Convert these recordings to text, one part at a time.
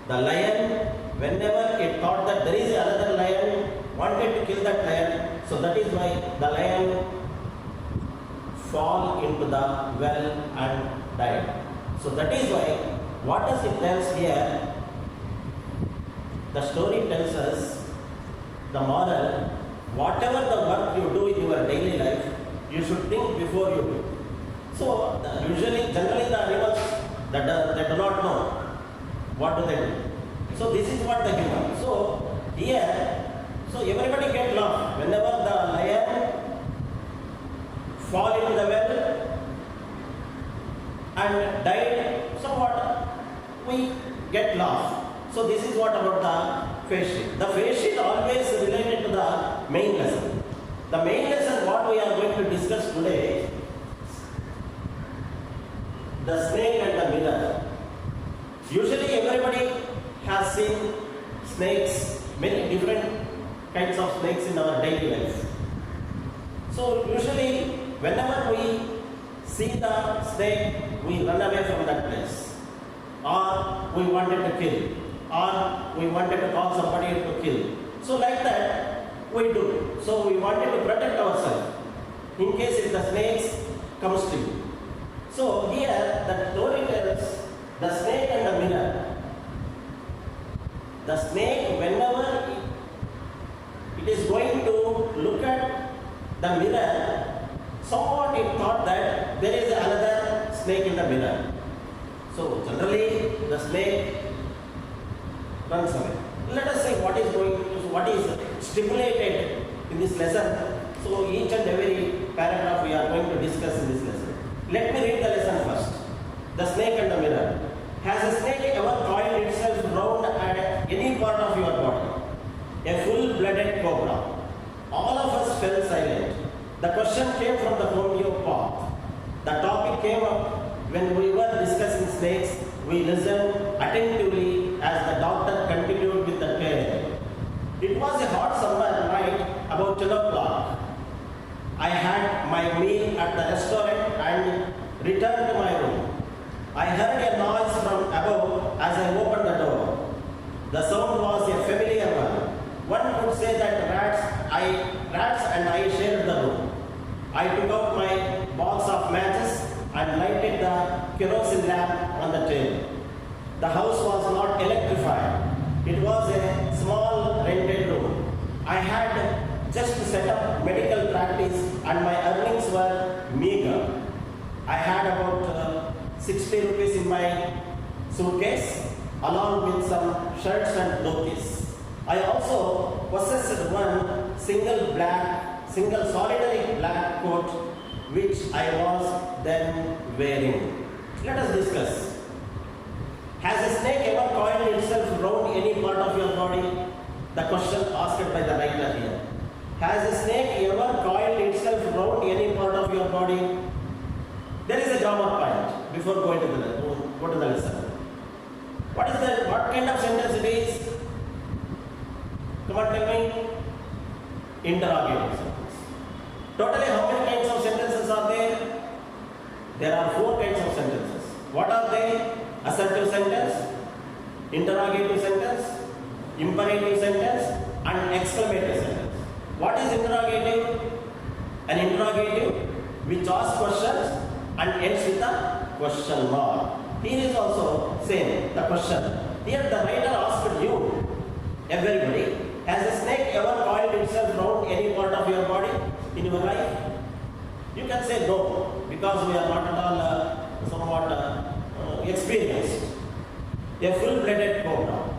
The lion, whenever it thought that there is another lion, wanted to kill that lion. So that is why the lion fall into the well and died. So that is why, what does it tells here? The story tells us the moral, whatever the work you do in your daily life, you should think before you do. So generally the animals that do not know, what do they do? So this is what the human. So here, so everybody get lost. Whenever the lion fall into the well and died, so what? We get lost. So this is what about the face sheet. The face sheet always related to the main lesson. The main lesson what we are going to discuss today, the snake and the mirror. Usually everybody has seen snakes, many different kinds of snakes in our daily life. So usually whenever we see the snake, we run away from that place, or we wanted to kill, or we wanted to call somebody to kill. So like that we do. So we wanted to protect ourselves in case if the snakes comes to you. So here the story tells the snake and the mirror. The snake, whenever it is going to look at the mirror, somewhat it thought that there is another snake in the mirror. So generally the snake runs away. Let us see what is stipulated in this lesson. So each and every paragraph we are going to discuss in this lesson. Let me read the lesson first. The snake and the mirror. Has a snake ever coiled itself round at any part of your body? A full-blooded cobra. All of us fell silent. The question came from the homeopath. The topic came up when we were discussing snakes. We listened attentively as the doctor continued with the tale. It was a hot summer night, about 10 o'clock. I had my meal at the restaurant and returned to my room. I heard a noise from above as I opened the door. The sound was a familiar one. One could say that rats and I shared the room. I took out my box of matches and lighted the kerosene lamp on the table. The house was not electrified. It was a small rented room. I had just set up medical practice and my earnings were meager. I had about 60 rupees in my suitcase along with some shirts and dhotis. I also possessed one single solitary black coat which I was then wearing. Let us discuss. Has a snake ever coiled itself round any part of your body? The question asked by the writer here. Has a snake ever coiled itself round any part of your body? There is a grammar point before going to the lesson. What kind of sentence it is? Come on, tell me. Interrogative sentence. Totally, how many kinds of sentences are there? There are 4 kinds of sentences. What are they? Assertive sentence, interrogative sentence, imperative sentence, and exclamative sentence. What is interrogative? An interrogative which asks questions and ends with a question mark. Here is also same, the question. Here the writer asked you, everybody, has a snake ever coiled itself round any part of your body in your life? You can say no, because we are not at all somewhat experienced. A full-blooded cobra.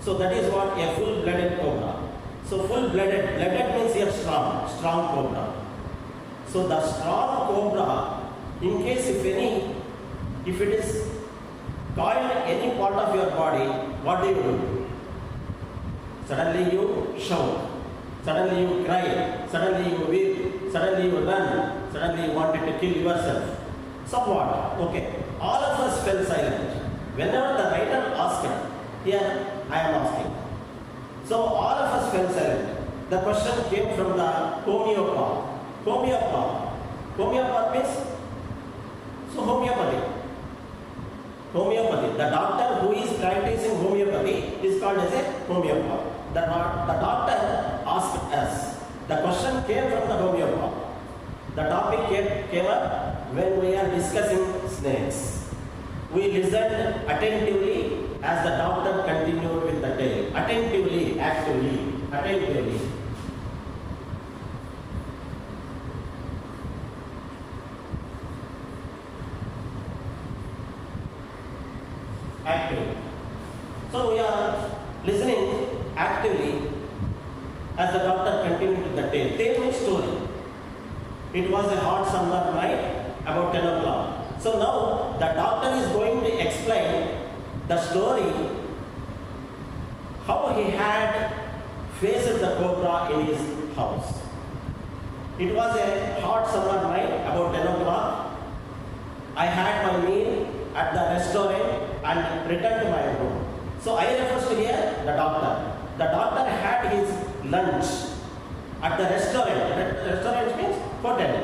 So that is what a full-blooded cobra. So full-blooded, blooded means here strong cobra. So the strong cobra, in case if it is coiled any part of your body, what do? Suddenly you shout, suddenly you cry, suddenly you weep, suddenly you run, suddenly you wanted to kill yourself. Somewhat, okay. All of us fell silent. Whenever the writer asked, here I am asking. So all of us fell silent. The question came from the homeopath. Homeopath means, so homeopathy. The doctor who is practicing homeopathy, is called as a homeopath. The doctor asked us. The question came from the homeopath. The topic came up when we are discussing snakes. We listened attentively as the doctor continued with the tale. Attentively, actively, attentively. Actively. So we are listening actively as the doctor continued with the tale. Tell me story. It was a hot summer night about 10 o'clock. So now the doctor is going to explain the story how he had faced the cobra in his house. It was a hot summer night about 10 o'clock. I had my meal at the restaurant and returned to my room. So I refers to here the doctor. The doctor had his lunch at the restaurant. Restaurant means hotel,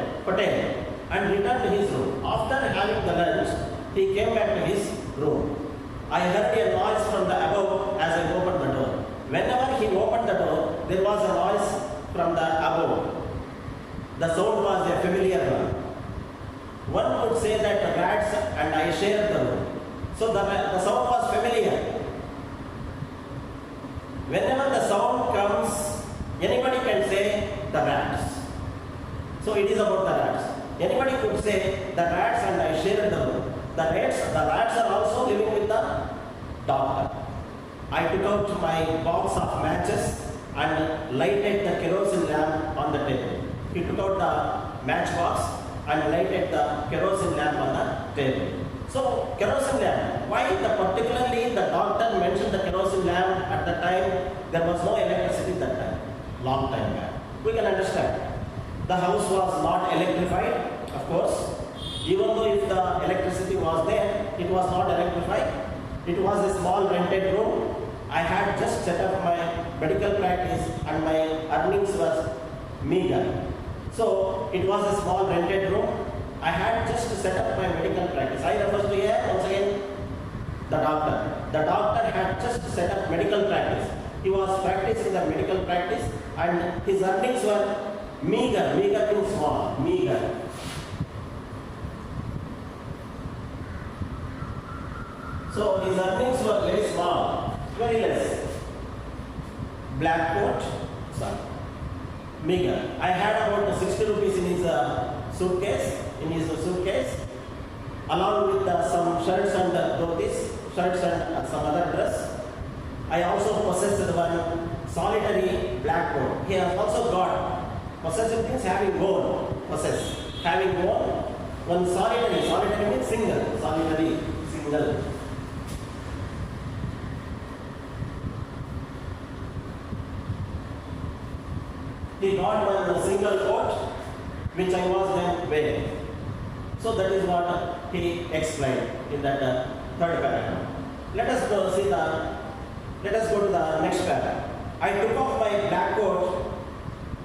and returned to his room. After having the lunch, he came back to his room. I heard a noise from the above as I opened the door. Whenever he opened the door, there was a noise from the above. The sound was a familiar one. One would say that the rats and I shared the room. So the sound was familiar. Whenever the sound comes, anybody can say the rats. So it is about the rats. Anybody could say the rats and I shared the room. The rats are also living with the doctor. I took out my box of matches and lighted the kerosene lamp on the table. He took out the matchbox and lighted the kerosene lamp on the table. So kerosene lamp, why particularly the doctor mentioned the kerosene lamp at the time? There was no electricity that time, long time back. We can understand. The house was not electrified, of course. Even though if the electricity was there, it was not electrified. It was a small rented room. I had just set up my medical practice and my earnings was meager. So it was a small rented room. I had just set up my medical practice. I refer to here once again the doctor. The doctor had just set up medical practice. He was practicing the medical practice and his earnings were meager. Meager means small. Meager. So his earnings were very small, very less. Black coat, sorry, meager. I had about 60 rupees in his suitcase, along with some shirts and dhotis, shirts and some other dress. I also possessed one solitary black coat. He has also got possessive things having worn, having worn one solitary means single. He got one single coat which I was then wearing. So that is what he explained in that third paragraph. Let us go to the next paragraph. I took off my black coat,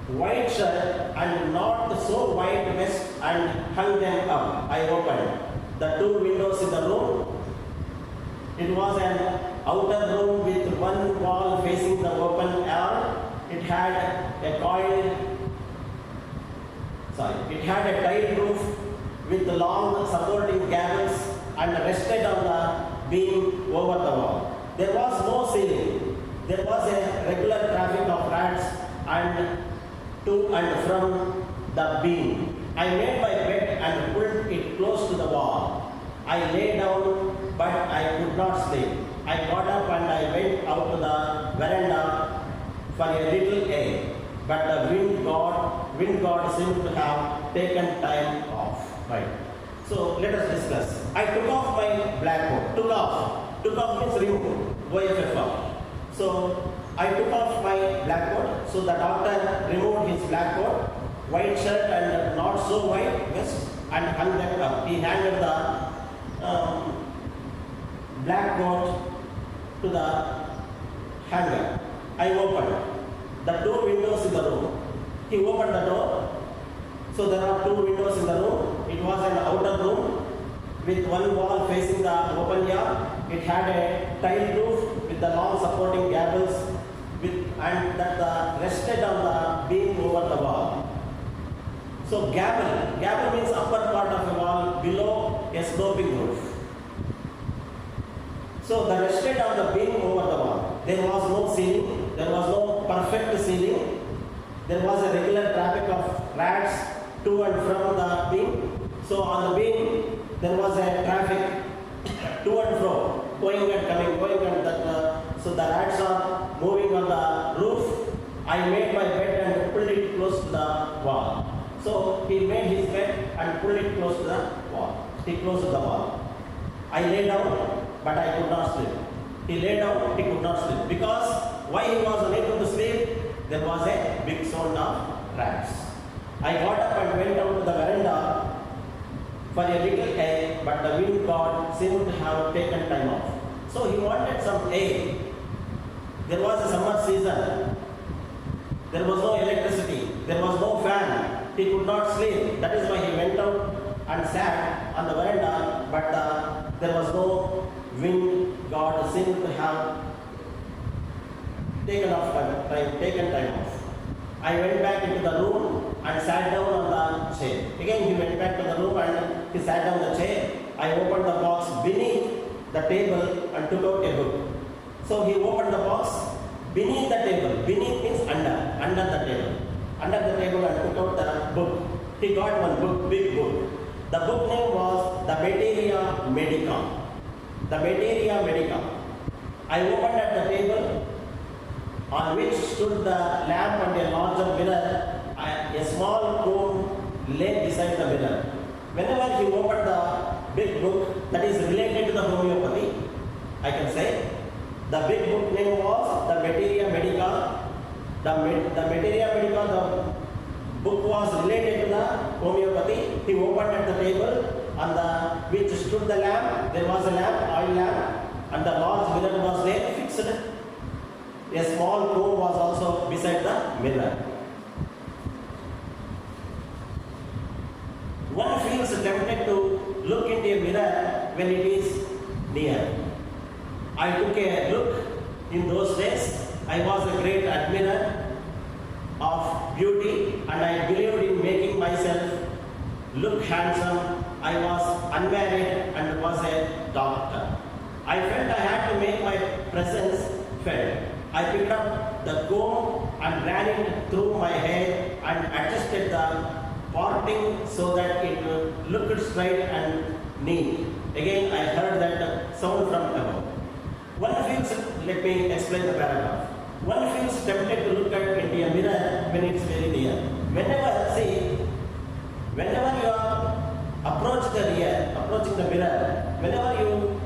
white shirt and not so white vest and hung them up. I opened the two windows in the room. It was an outer room with one wall facing the open air. It had a tiled roof with long supporting gables and rested on the beam over the wall. There was no ceiling. There was a regular traffic of rats and to and from the beam. I made my bed and pulled it close to the wall. I lay down, but I could not sleep. I got up and I went out to the veranda for a little air, but the wind god seemed to have taken time off. Right. So let us discuss. I took off my black coat. Took off means remove. OFF. So I took off my black coat. So the doctor removed his black coat, white shirt and not so white vest, and hung them up. He handed the black coat to the hanger. I opened the two windows in the room. He opened the door. So there are two windows in the room. It was an outer room with one wall facing the open yard. It had a tiled roof with with the long supporting gables and that rested on the beam over the wall. So gable means upper part of a wall below a sloping roof. So the rested on the beam over the wall. There was no ceiling, there was no perfect ceiling. There was a regular traffic of rats to and from the beam. So on the beam there was a traffic to and fro, going and coming, so the rats are moving on the roof. I made my bed and pulled it close to the wall. So he made his bed and pulled it close to the wall. He closed the wall. I lay down, but I could not sleep. He lay down, he could not sleep. Because why he was unable to sleep? There was a big sound of rats. I got up and went down to the veranda for a little air, but the wind god seemed to have taken time off. So he wanted some air. There was a summer season. There was no electricity. There was no fan. He could not sleep. That is why he went out and sat on the veranda, but there was no wind god seemed to have taken time off. I went back into the room and sat down on the chair. Again he went back to the room and he sat down on the chair. I opened the box beneath the table and took out a book. So he opened the box beneath the table. Beneath means under the table. Under the table and took out the book. He got one book, big book. The book name was the Materia Medica. The Materia Medica. I opened at the table on which stood the lamp and a larger mirror. A small comb lay beside the mirror. Whenever he opened the big book that is related to the homeopathy, I can say, the big book name was the Materia Medica. The Materia Medica, the book was related to the homeopathy. He opened at the table on which stood the lamp. There was a lamp, oil lamp, and the large mirror was there fixed. A small comb was also beside the mirror. One feels tempted to look into a mirror when it is near. I took a look. In those days, I was a great admirer of beauty and I believed in making myself look handsome. I was unmarried and was a doctor. I felt I had to make my presence felt. I picked up the comb and ran it through my hair and adjusted the parting so that it looked straight and neat. Again, I heard that sound from above. Let me explain the paragraph. One feels tempted to look into a mirror when it's very near. Whenever you are approaching the mirror, whenever you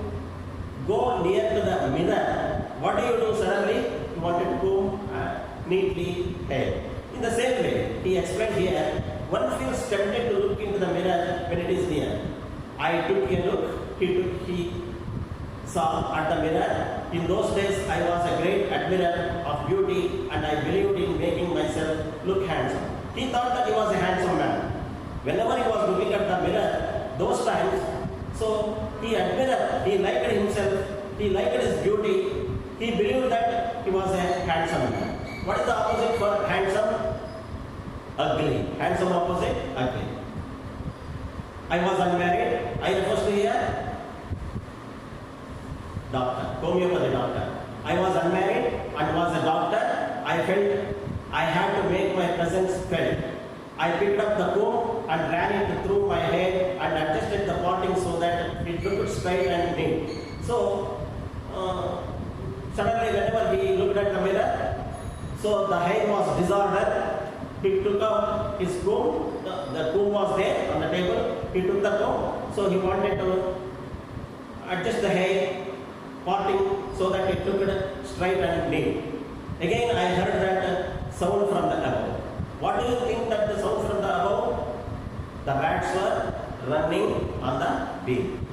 go near to the mirror, what do you do suddenly? You want to comb neatly hair. In the same way, he explained here, one feels tempted to look into the mirror when it is near. I took a look, he saw at the mirror. In those days, I was a great admirer of beauty and I believed in making myself look handsome. He thought that he was a handsome man. Whenever he was looking at the mirror, those times, so he admired, he liked himself, he liked his beauty, he believed that he was a handsome man. What is the opposite for handsome? Ugly. Handsome opposite? Ugly. I was unmarried. I refers to here doctor, homeopathy doctor. I was unmarried and was a doctor. I felt I had to make my presence felt. I picked up the comb and ran it through my hair and adjusted the parting so that it looked straight and neat. So, suddenly whenever he looked at the mirror, so the hair was disordered. He took out his comb, the comb was there on the table. He took the comb, so he wanted to adjust the hair parting so that it looked straight and neat. Again, I heard that sound from the above. What do you think that the sound from the above? The rats were running on the beam.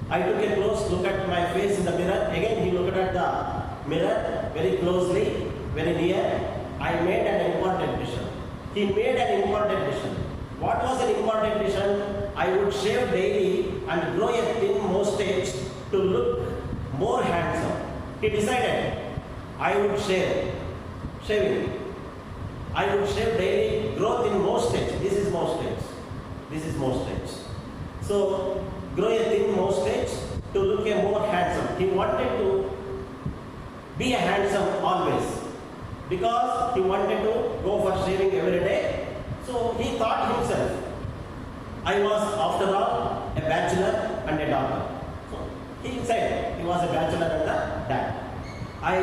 I took a close look at my face in the mirror. Again, he looked at the mirror very closely, very near. I made an important decision. He made an important decision. What was an important decision? I would shave daily and grow a thin mustache to look more handsome. he decided I would shaving. I would shave daily, growth in mustache. This is mustache. This is mustache. So grow a thin mustache to look a more handsome. He wanted to be a handsome always because he wanted to go for shaving every day. So he thought himself, I was after all a bachelor and a doctor. So he said he was a bachelor and a dad. I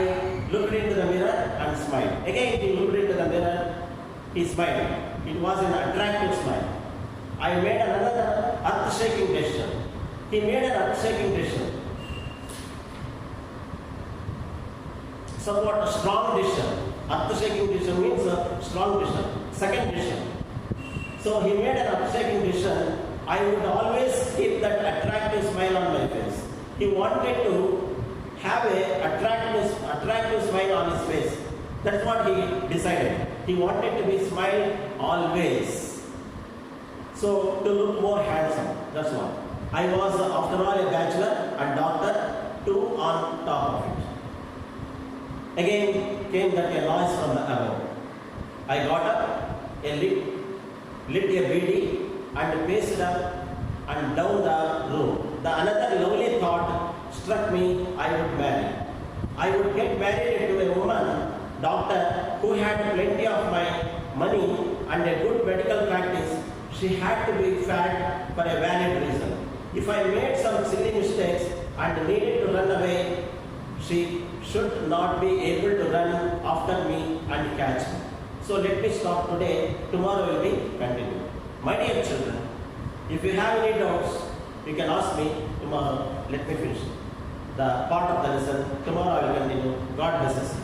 looked into the mirror and smiled. Again he looked into the mirror, he smiled. It was an attractive smile. I made another earth-shaking decision. He made an earth-shaking decision. Somewhat a strong decision. Earth-shaking decision means a strong decision. Second decision. So he made an earth-shaking decision. I would always keep that attractive smile on my face. He wanted to have a attractive smile on his face. That's what he decided. He wanted to be smiled always. So to look more handsome. That's what. I was after all a bachelor and doctor, two on top of it. Again came that a noise from the above. I got up, lit a beedi and paced up and down the room. The another lovely thought struck me, I would marry. I would get married to a woman, doctor, who had plenty of my money and a good medical practice. She had to be fat for a valid reason. If I made some silly mistakes and needed to run away, she should not be able to run after me and catch me. So let me stop today. Tomorrow will be continued. My dear children, if you have any doubts, you can ask me tomorrow. Let me finish the part of the lesson. Tomorrow I will continue. God bless us.